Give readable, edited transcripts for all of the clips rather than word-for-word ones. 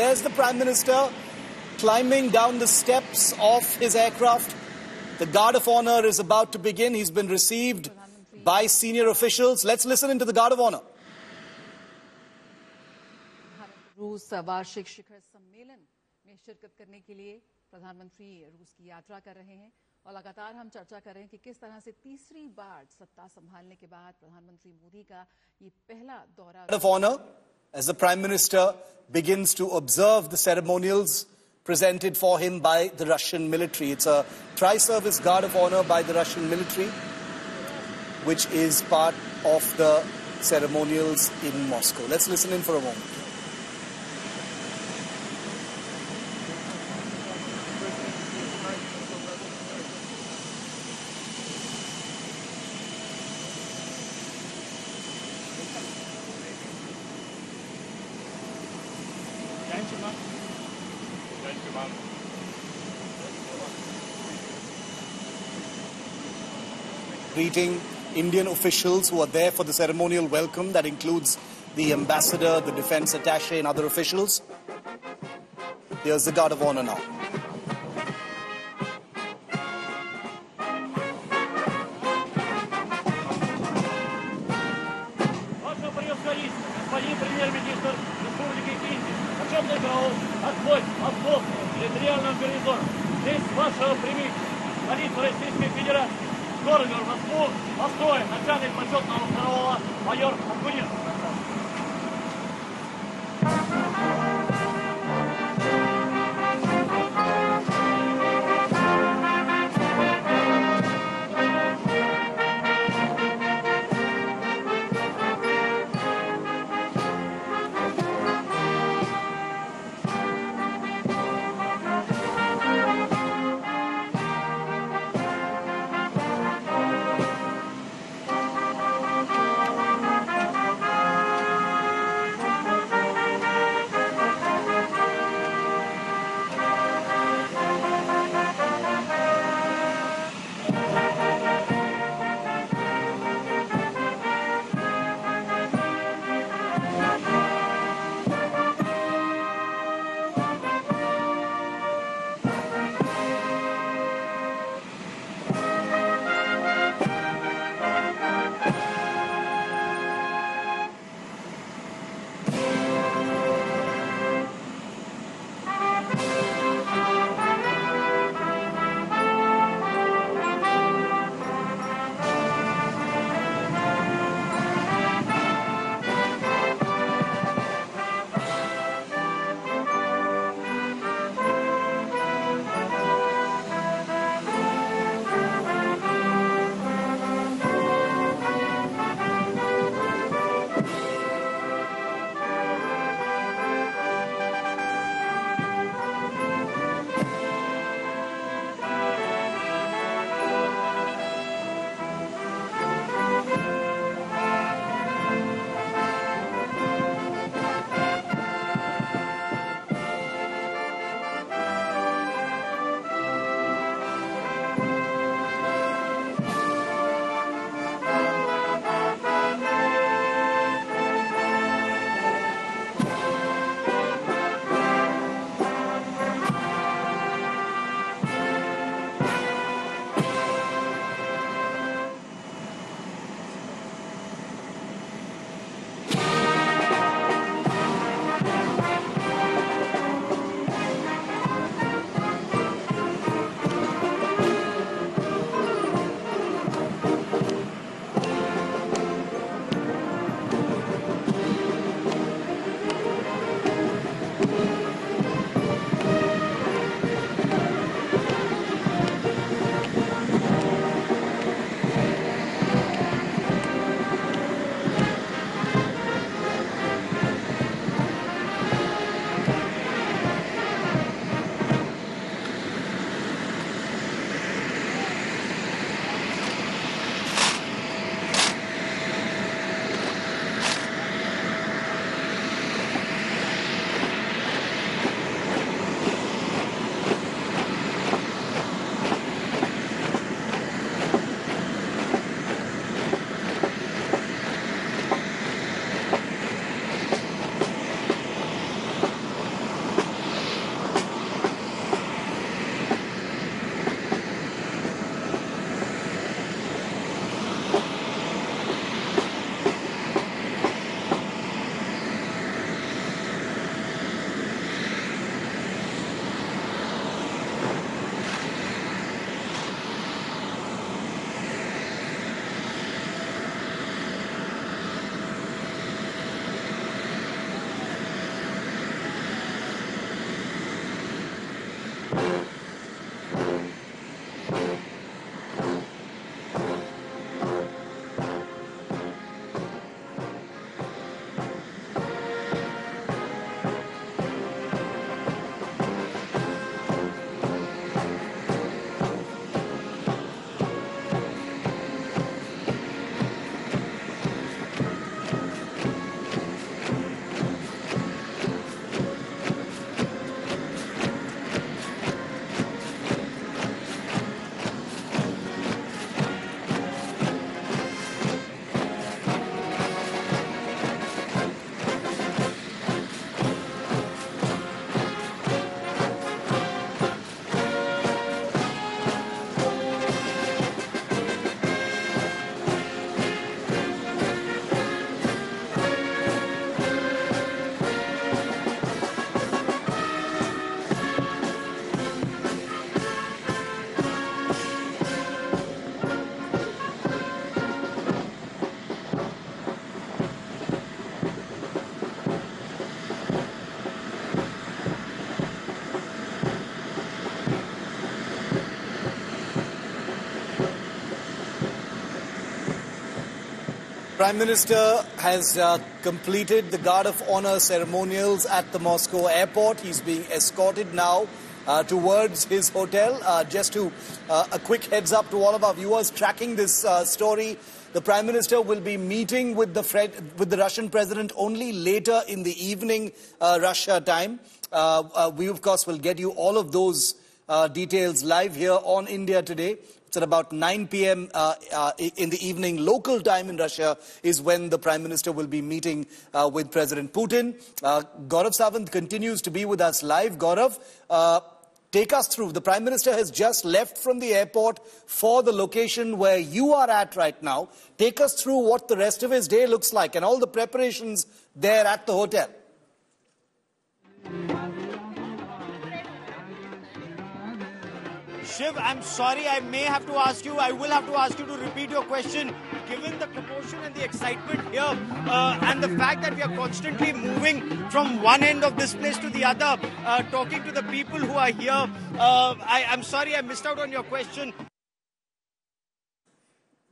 There's the Prime Minister climbing down the steps of his aircraft. The Guard of Honor is about to begin. He's been received by senior officials. Let's listen into the Guard of Honor. रूस वार्षिक शिखर सम्मेलन में शिरकत करने के लिए प्रधानमंत्री रूस की यात्रा कर रहे हैं और लगातार हम चर्चा कर रहे हैं कि किस तरह से तीसरी बार सत्ता संभालने के बाद प्रधानमंत्री मोदी का ये पहला दौरा Guard of Honor, as the Prime Minister begins to observe the ceremonials presented for him by the Russian military. It's a tri-service Guard of Honor by the Russian military, which is part of the ceremonials in Moscow. Let's listen in for a moment. Greeting Indian officials who are there for the ceremonial welcome. That includes the ambassador, the defense attaché, and other officials. Here's the Guard of Honor now. Господин премьер-министр Республики Индия, почетный караул, отбой, отход территориального гарнизона. Здесь вашего примите, столица Российской Федерации. Город Москву, построен начальник почетного караула майор Акунин. Prime Minister has completed the Guard of Honor ceremonials at the Moscow airport. He's being escorted now towards his hotel. Just to a quick heads up to all of our viewers tracking this story, the Prime Minister will be meeting with the Russian President only later in the evening Russia time. We, of course, will get you all of those details live here on India Today. It's at about 9 p.m. In the evening, local time in Russia, is when the Prime Minister will be meeting with President Putin. Gaurav Sawant continues to be with us live. Gaurav, take us through. The Prime Minister has just left from the airport for the location where you are at right now. Take us through what the rest of his day looks like and all the preparations there at the hotel. Shiv, I'm sorry, I will have to ask you to repeat your question. Given the commotion and the excitement here and the fact that we are constantly moving from one end of this place to the other, talking to the people who are here, I'm sorry I missed out on your question.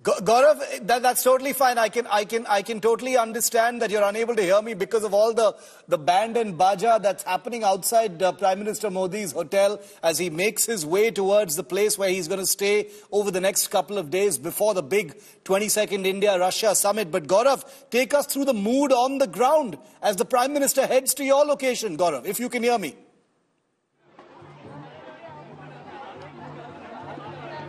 Gaurav, that's totally fine. I can totally understand that you're unable to hear me because of all the band and baja that's happening outside Prime Minister Modi's hotel as he makes his way towards the place where he's going to stay over the next couple of days before the big 22nd India-Russia summit. But Gaurav, take us through the mood on the ground as the Prime Minister heads to your location, Gaurav, if you can hear me.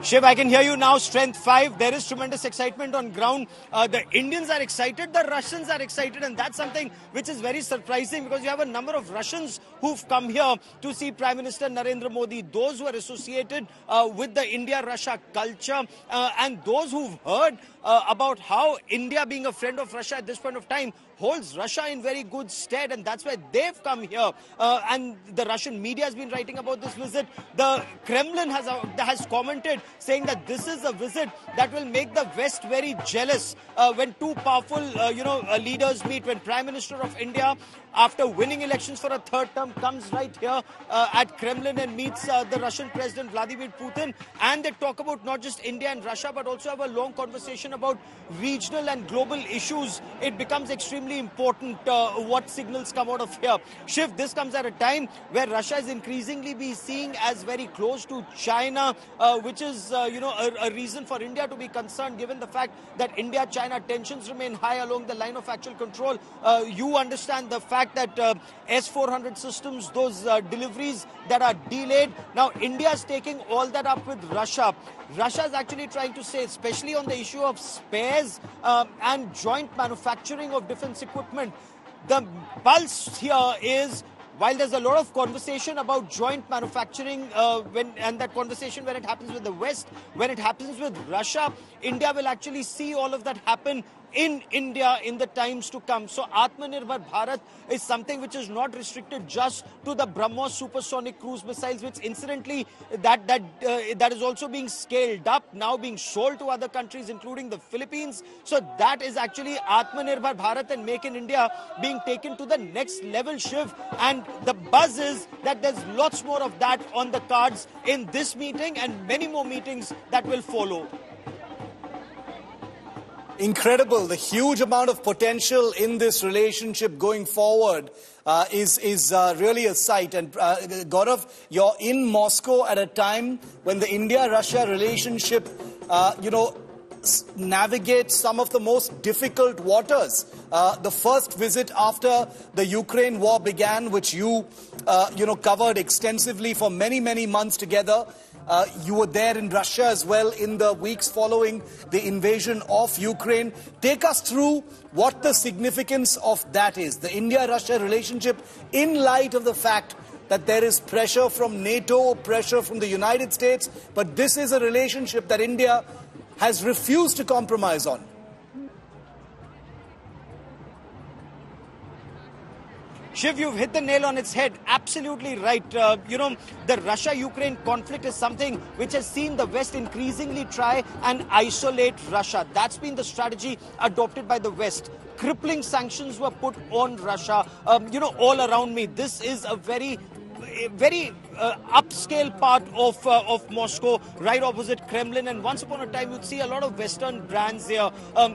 Shiv, I can hear you now, strength 5. There is tremendous excitement on ground. The Indians are excited, the Russians are excited, and that's something which is very surprising because you have a number of Russians who've come here to see Prime Minister Narendra Modi, those who are associated with the India-Russia culture, and those who've heard about how India, being a friend of Russia at this point of time, holds Russia in very good stead, and that's why they've come here. And the Russian media has been writing about this visit. The Kremlin has commented saying that this is a visit that will make the West very jealous when two powerful leaders meet. When Prime Minister of India, after winning elections for a third term, comes right here at Kremlin and meets the Russian President Vladimir Putin, and they talk about not just India and Russia but also have a long conversation about regional and global issues, it becomes extremely important what signals come out of here. Shiv, this comes at a time where Russia is increasingly be seen as very close to China, which is a reason for India to be concerned, given the fact that India-China tensions remain high along the line of actual control. You understand the fact that S-400 systems, those deliveries that are delayed. Now India is taking all that up with Russia. Russia is actually trying to say, especially on the issue of spares and joint manufacturing of defense equipment, the pulse here is, while there's a lot of conversation about joint manufacturing and that conversation when it happens with the West, when it happens with Russia, India will actually see all of that happen in India in the times to come. So Atmanirbhar Bharat is something which is not restricted just to the BrahMos supersonic cruise missiles, which incidentally that is also being scaled up, now being sold to other countries including the Philippines. So that is actually Atmanirbhar Bharat and Make in India being taken to the next level, Shiv, and the buzz is that there's lots more of that on the cards in this meeting and many more meetings that will follow. Incredible. The huge amount of potential in this relationship going forward is really a sight. And Gaurav, you're in Moscow at a time when the India-Russia relationship, navigates some of the most difficult waters. The first visit after the Ukraine war began, which you covered extensively for many, many months together. You were there in Russia as well in the weeks following the invasion of Ukraine. Take us through what the significance of that is, the India-Russia relationship, in light of the fact that there is pressure from NATO, pressure from the United States, but this is a relationship that India has refused to compromise on. Shiv, you've hit the nail on its head. Absolutely right. The Russia-Ukraine conflict is something which has seen the West increasingly try and isolate Russia. That's been the strategy adopted by the West. crippling sanctions were put on Russia. All around me, this is a very upscale part of Moscow, right opposite Kremlin, and once upon a time you'd see a lot of Western brands here.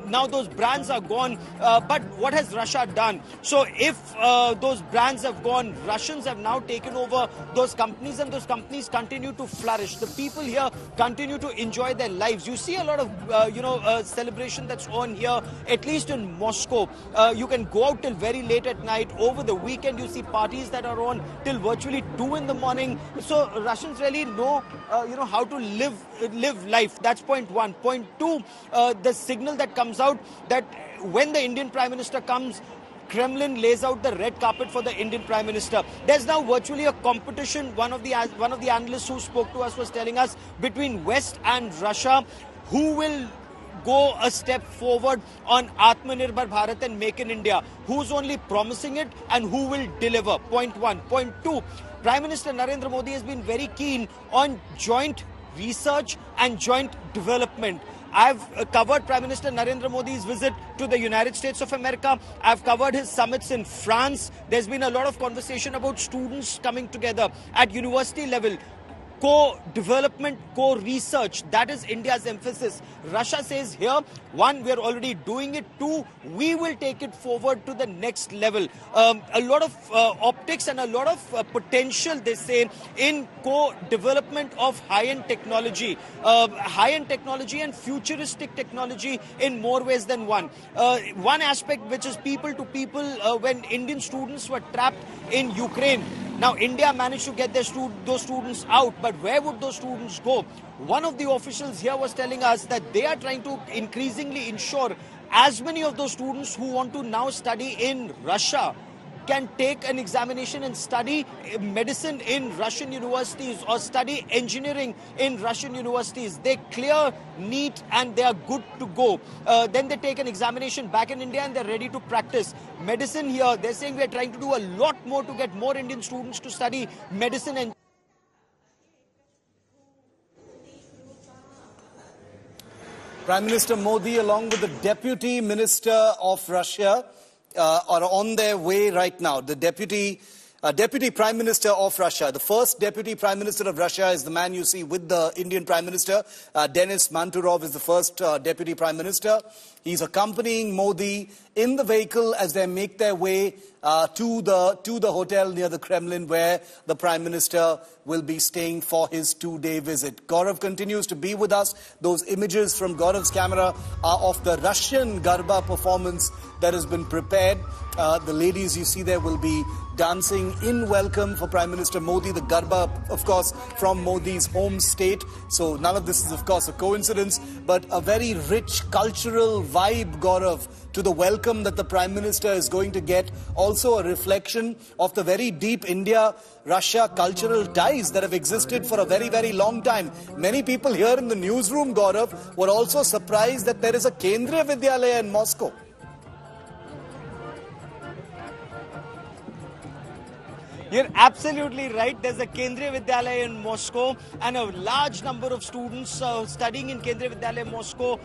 Now those brands are gone, but what has Russia done? So if those brands have gone, Russians have now taken over those companies, and those companies continue to flourish. The people here continue to enjoy their lives. You see a lot of celebration that's on here, at least in Moscow. You can go out till very late at night. Over the weekend you see parties that are on till virtually 2 in the morning. So Russians really know, how to live life. That's point one. Point two, the signal that comes out that when the Indian Prime Minister comes, Kremlin lays out the red carpet for the Indian Prime Minister. There's now virtually a competition. One of the analysts who spoke to us was telling us between West and Russia, who will go a step forward on Atmanirbhar Bharat and Make in India. Who's only promising it and who will deliver? Point one. Point two, Prime Minister Narendra Modi has been very keen on joint research and joint development. I've covered Prime Minister Narendra Modi's visit to the United States of America. I've covered his summits in France. There's been a lot of conversation about students coming together at university level. Co-development, co-research, that is India's emphasis. Russia says here, one, we are already doing it. Two, we will take it forward to the next level. A lot of optics and a lot of potential, they say, in co-development of high-end technology and futuristic technology in more ways than one. One aspect which is people to people, when Indian students were trapped in Ukraine. Now, India managed to get those students out, but where would those students go? One of the officials here was telling us that they are trying to increasingly ensure as many of those students who want to now study in Russia can take an examination and study medicine in Russian universities or study engineering in Russian universities. They clear, neat, and they are good to go. Then they take an examination back in India and they're ready to practice medicine here. They're saying we're trying to do a lot more to get more Indian students to study medicine and Prime Minister Modi, along with the Deputy Minister of Russia, are on their way right now. The Deputy Prime Minister of Russia, the first Deputy Prime Minister of Russia is the man you see with the Indian Prime Minister. Denis Manturov is the first Deputy Prime Minister. He's accompanying Modi in the vehicle as they make their way to the hotel near the Kremlin, where the Prime Minister will be staying for his 2-day visit. Gaurav continues to be with us. Those images from Gaurav's camera are of the Russian Garba performance that has been prepared. The ladies you see there will be dancing in welcome for Prime Minister Modi. The Garba, of course, from Modi's home state. So none of this is, of course, a coincidence, but a very rich cultural vibe, Gaurav, to the welcome that the Prime Minister is going to get. Also a reflection of the very deep India-Russia cultural ties that have existed for a very, very long time. Many people here in the newsroom, Gaurav, were also surprised that there is a Kendriya Vidyalaya in Moscow. You're absolutely right. There's a Kendriya Vidyalaya in Moscow, and a large number of students studying in Kendriya Vidyalaya Moscow,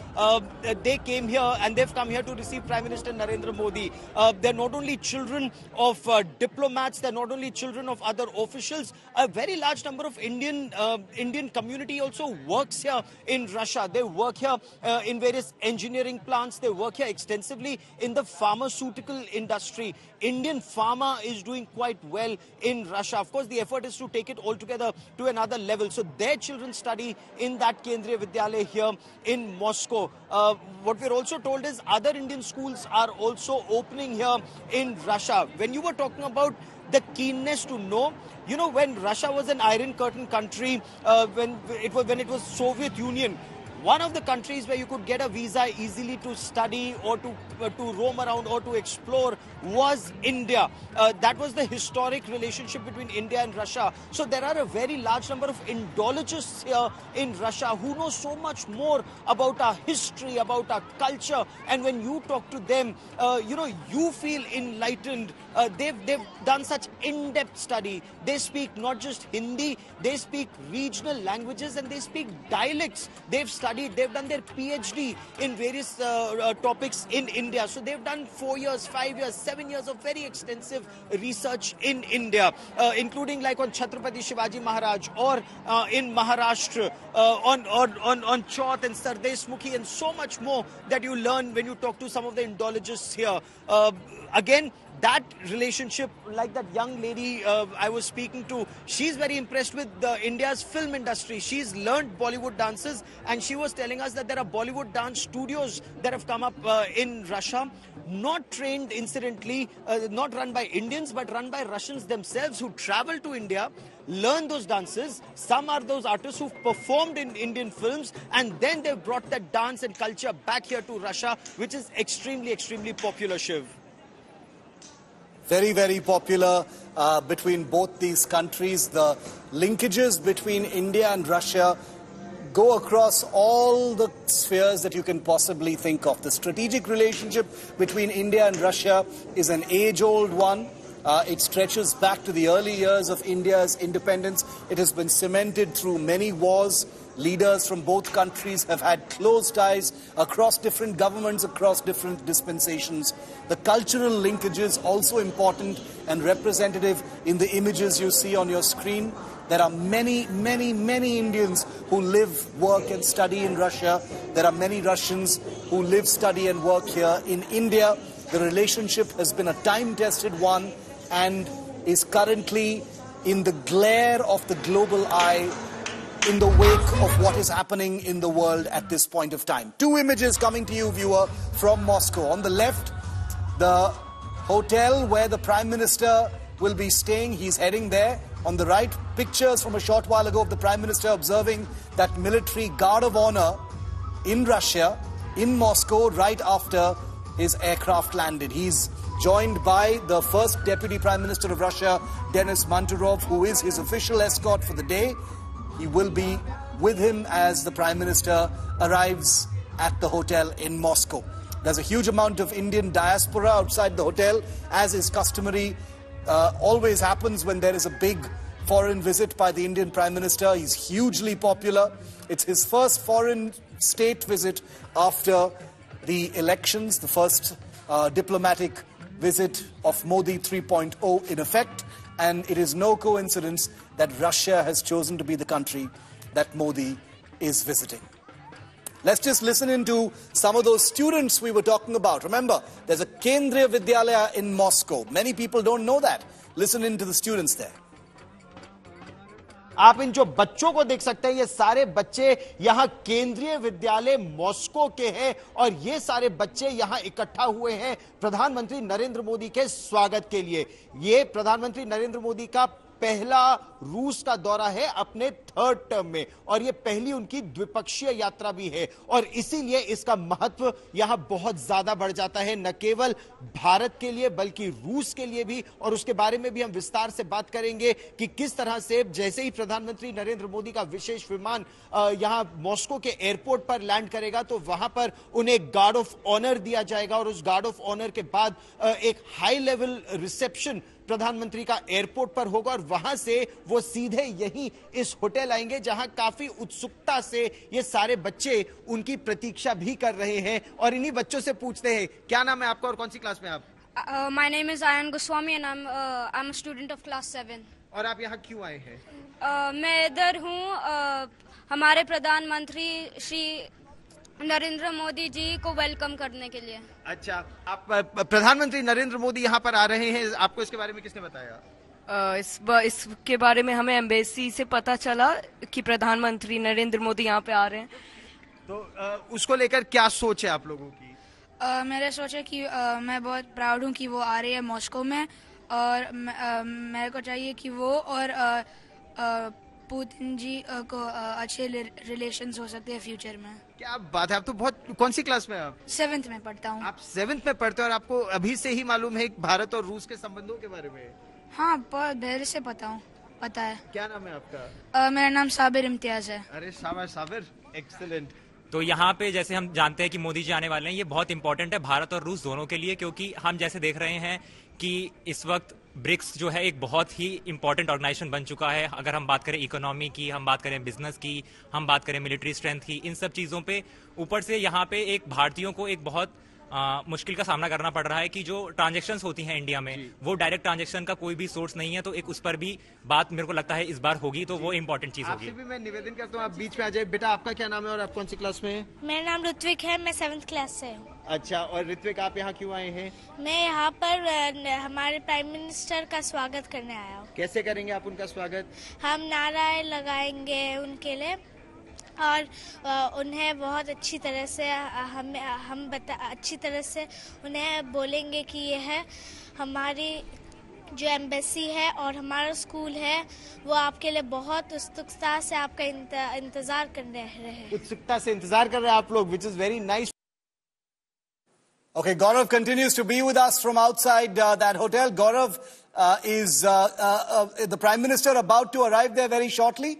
they came here and they've come here to receive Prime Minister Narendra Modi. They're not only children of diplomats, they're not only children of other officials. A very large number of Indian community also works here in Russia. They work here in various engineering plants. They work here extensively in the pharmaceutical industry. Indian pharma is doing quite well in Russia. Of course, the effort is to take it all together to another level. So their children study in that Kendriya Vidyalaya here in Moscow. What we're also told is other Indian schools are also opening here in Russia. When you were talking about the keenness to know, when Russia was an Iron Curtain country, when it was Soviet Union, one of the countries where you could get a visa easily to study or to roam around or to explore was India. That was the historic relationship between India and Russia. So there are a very large number of Indologists here in Russia who know so much more about our history, about our culture. And when you talk to them, you feel enlightened. They've done such in-depth study. They speak not just Hindi, they speak regional languages and they speak dialects. They've studied studied, they've done their PhD in various topics in India. So they've done 4 years, 5 years, 7 years of very extensive research in India, including like on Chhatrapati Shivaji Maharaj, or in Maharashtra, on Chaut and Sardesh Mukhi, and so much more that you learn when you talk to some of the Indologists here. Again, that relationship, like that young lady I was speaking to, she's very impressed with India's film industry. She's learned Bollywood dances, and she was telling us that there are Bollywood dance studios that have come up in Russia, not trained incidentally, not run by Indians, but run by Russians themselves, who travel to India, learn those dances. Some are those artists who've performed in Indian films, and then they've brought that dance and culture back here to Russia, which is extremely, extremely popular, Shiv. Very, very popular between both these countries. The linkages between India and Russia go across all the spheres that you can possibly think of. The strategic relationship between India and Russia is an age-old one. It stretches back to the early years of India's independence. It has been cemented through many wars. Leaders from both countries have had close ties across different governments, across different dispensations. The cultural linkages also important and representative in the images you see on your screen. There are many, many, many Indians who live, work and study in Russia. There are many Russians who live, study and work here in India. The relationship has been a time-tested one and is currently in the glare of the global eye, in the wake of what is happening in the world at this point of time. Two images coming to you, viewer, from Moscow. On the left, the hotel where the Prime Minister will be staying. He's heading there. On the right, pictures from a short while ago of the Prime Minister observing that military guard of honor in Russia, in Moscow, right after his aircraft landed. He's joined by the first Deputy Prime Minister of Russia, Denis Manturov, who is his official escort for the day. He will be with him as the Prime Minister arrives at the hotel in Moscow. There's a huge amount of Indian diaspora outside the hotel, as is customary. Always happens when there is a big foreign visit by the Indian Prime Minister. He's hugely popular. It's his first foreign state visit after the elections, the first diplomatic visit of Modi 3.0 in effect. And it is no coincidence that Russia has chosen to be the country that Modi is visiting. Let's just listen into some of those students we were talking about. Remember, there's a Kendriya Vidyalaya in Moscow. Many people don't know that. Listen into the students there. आप इन जो बच्चों को देख सकते हैं, ये सारे बच्चे यहां केंद्रीय विद्यालय मॉस्को के हैं, और ये सारे बच्चे यहां इकट्ठा हुए हैं प्रधानमंत्री नरेंद्र मोदी के स्वागत के लिए। ये प्रधानमंत्री नरेंद्र मोदी का पहला रूस का दौरा है अपने थर्ड टर्म में, और यह पहली उनकी द्विपक्षीय यात्रा भी है, और इसीलिए इसका महत्व यहां बहुत ज्यादा बढ़ जाता है, न केवल भारत के लिए बल्कि रूस के लिए भी। और उसके बारे में भी हम विस्तार से बात करेंगे कि किस तरह से जैसे ही प्रधानमंत्री नरेंद्र मोदी का विशेष विमान यहां मॉस्को के एयरपोर्ट पर लैंड करेगा, तो वहां पर उन्हें गार्ड ऑफ ऑनर दिया जाएगा, और उस गार्ड ऑफ ऑनर के बाद एक हाई लेवल रिसेप्शन प्रधानमंत्री का एयरपोर्ट पर होगा, और वहां से वो सीधे यहीं इस होटल आएंगे, जहां काफी उत्सुकता से ये सारे बच्चे उनकी प्रतीक्षा भी कर रहे हैं। और इन्हीं बच्चों से पूछते हैं, क्या नाम है आपका और कौन सी क्लास में आप? My name is Ayan Goswami and I'm a student of class 7. और आप यहाँ क्यों आए हैं? मैं इधर हूँ हमारे प्रधानमंत्री श्री नरेंद्र मोदी जी को वेलकम करने के लिए। अच्छा, आप प्रधानमंत्री नरेंद्र मोदी यहाँ पर आ रहे हैं, आपको इसके बारे में किसने बताया? इसके बारे में हमें एम्बेसी से पता चला कि प्रधानमंत्री नरेंद्र मोदी यहाँ पे आ रहे हैं। तो उसको लेकर क्या सोच है आप लोगों की? मेरा सोच है कि मैं बहुत प्राउड हूँ कि वो आ रही है मॉस्को में, और मेरे को चाहिए कि वो और पुतिन जी को अच्छे रिलेशंस हो सकते हैं फ्यूचर में। क्या बात है, आप तो बहुत, कौन सी क्लास में आप? 7th में पढ़ता हूँ। आप 7th में पढ़ते हो, और आपको अभी से ही मालूम है भारत और रूस के संबंधों के बारे में? हाँ, बहुत देर से पता है। क्या नाम है आपका? मेरा नाम साबिर इम्तियाज है। अरे शाबाश साबिर, एक्सीलेंट। तो यहाँ पे जैसे हम जानते हैं कि मोदी जी आने वाले हैं, ये बहुत इंपॉर्टेंट है भारत और रूस दोनों के लिए, क्योंकि हम जैसे देख रहे हैं कि इस वक्त ब्रिक्स जो है एक बहुत ही इंपॉर्टेंट ऑर्गेनाइजेशन बन चुका है। अगर हम बात करें इकोनॉमी की, हम बात करें बिजनेस की, हम बात करें मिलिट्री स्ट्रेंथ की, इन सब चीज़ों पे ऊपर से यहाँ पे एक भारतीयों को एक बहुत मुश्किल का सामना करना पड़ रहा है कि जो ट्रांजैक्शंस होती हैं इंडिया में, वो डायरेक्ट ट्रांजैक्शन का कोई भी सोर्स नहीं है। तो एक उस पर भी बात मेरे को लगता है इस बार होगी, तो वो इंपॉर्टेंट चीज होगी। आपसे भी मैं निवेदन करता हूँ, आप बीच में आ जाए। बेटा, आपका क्या नाम है और आप कौन सी क्लास में हैं? मेरा नाम ऋत्विक है, मैं 7th क्लास से हूँ। अच्छा, और ऋत्विक आप यहाँ क्यों आए हैं? मैं यहाँ पर हमारे प्राइम मिनिस्टर का स्वागत करने आया हूँ। कैसे करेंगे आप उनका स्वागत? हम नारे लगाएंगे उनके लिए और उन्हें बहुत अच्छी तरह से अच्छी तरह से उन्हें बोलेंगे कि यह है हमारी जो एम्बेसी है और हमारा स्कूल है, वो आपके लिए बहुत उत्सुकता से आपका इंतजार कर रहे हैं। उत्सुकता से इंतजार कर रहे हैं आप लोग, which is very nice. Okay, Gaurav continues to be with us from outside that hotel. Gaurav, is the Prime Minister about to arrive there very shortly?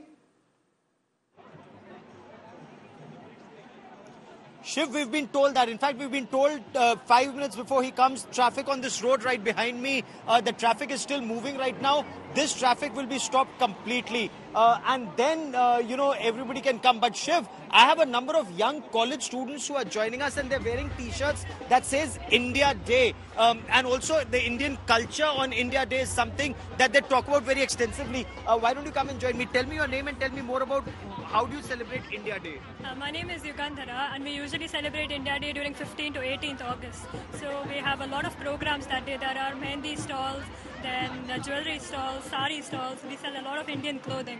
Shiv, we've been told that. In fact, we've been told 5 minutes before he comes, traffic on this road right behind me, the traffic is still moving right now. This traffic will be stopped completely. And then, everybody can come. But Shiv, I have a number of young college students who are joining us and they're wearing T-shirts that says India Day. And also the Indian culture on India Day is something that they talk about very extensively. Why don't you come and join me? Tell me your name and tell me more about how do you celebrate India Day? My name is Yugandhara and we usually celebrate India Day during 15th to 18th August. So we have a lot of programs that day. There are mehndi stalls, then the jewelry stalls, sari stalls. We sell a lot of Indian clothing.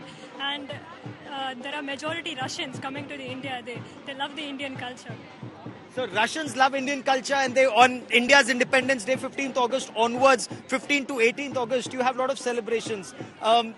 And there are majority Russians coming to the India Day. They love the Indian culture. So Russians love Indian culture, and they on India's Independence Day, 15th August onwards, 15th to 18th August, you have a lot of celebrations.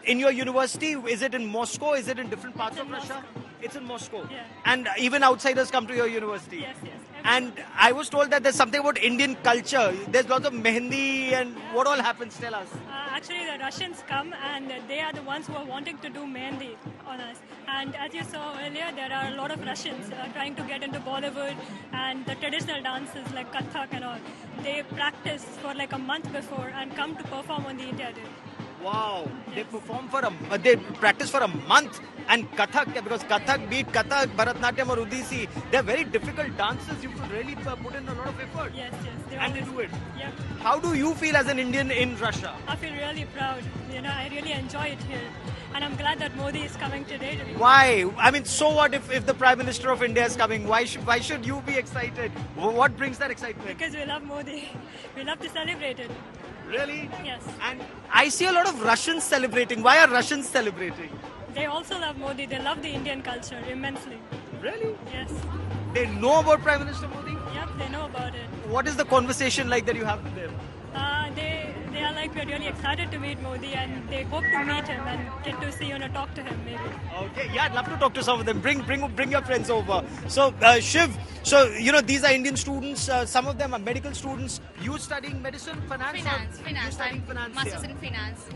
In your university, is it in Moscow? Is it in different parts of Russia? It's in Moscow. Yeah. And even outsiders come to your university. Yes, yes. And I was told that there's something about Indian culture. There's lots of mehendi and what all happens. Tell us. Actually, the Russians come and they are the ones who are wanting to do mehendi on us. And as you saw earlier, there are a lot of Russians trying to get into Bollywood and the traditional dances like Kathak and all. They practice for like a month before and come to perform on the India Day. Wow, yes. They practice for a month, and Kathak, because Kathak, be it Kathak, Bharatnatyam or Odissi, they're very difficult dances. You could really put in a lot of effort. Yes, yes. And they do it. Yep. How do you feel as an Indian in Russia? I feel really proud. I really enjoy it here. And I'm glad that Modi is coming today. Why? I mean, so what if the Prime Minister of India is coming? Why should you be excited? What brings that excitement? Because we love Modi. We love to celebrate it. Really? Yes. And I see a lot of Russians celebrating. Why are Russians celebrating? They also love Modi. They love the Indian culture immensely. Really? Yes. They know about Prime Minister Modi? Yep, they know about it. What is the conversation like that you have with them? They are like, we're really excited to meet Modi and they hope to meet him and get to see talk to him maybe. Okay, yeah, I'd love to talk to some of them. Bring your friends over. So, Shiv, these are Indian students. Some of them are medical students. You studying medicine, finance? Finance. You studying finance? Masters in finance.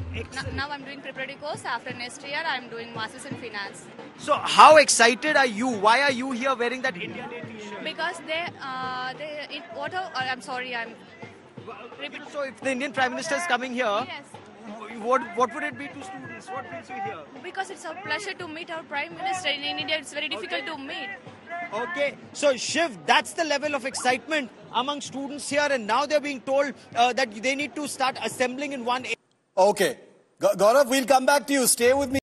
Now I'm doing preparatory course. After next year, I'm doing masters in finance. So, how excited are you? Why are you here wearing that India Day t-shirt? Because So, if the Indian Prime Minister is coming here, yes. What would it be to students? What brings you here? Because it's a pleasure to meet our Prime Minister. In India, it's very difficult to meet. Okay, so Shiv, that's the level of excitement among students here, and now they're being told that they need to start assembling in one area. Okay, Gaurav, we'll come back to you. Stay with me.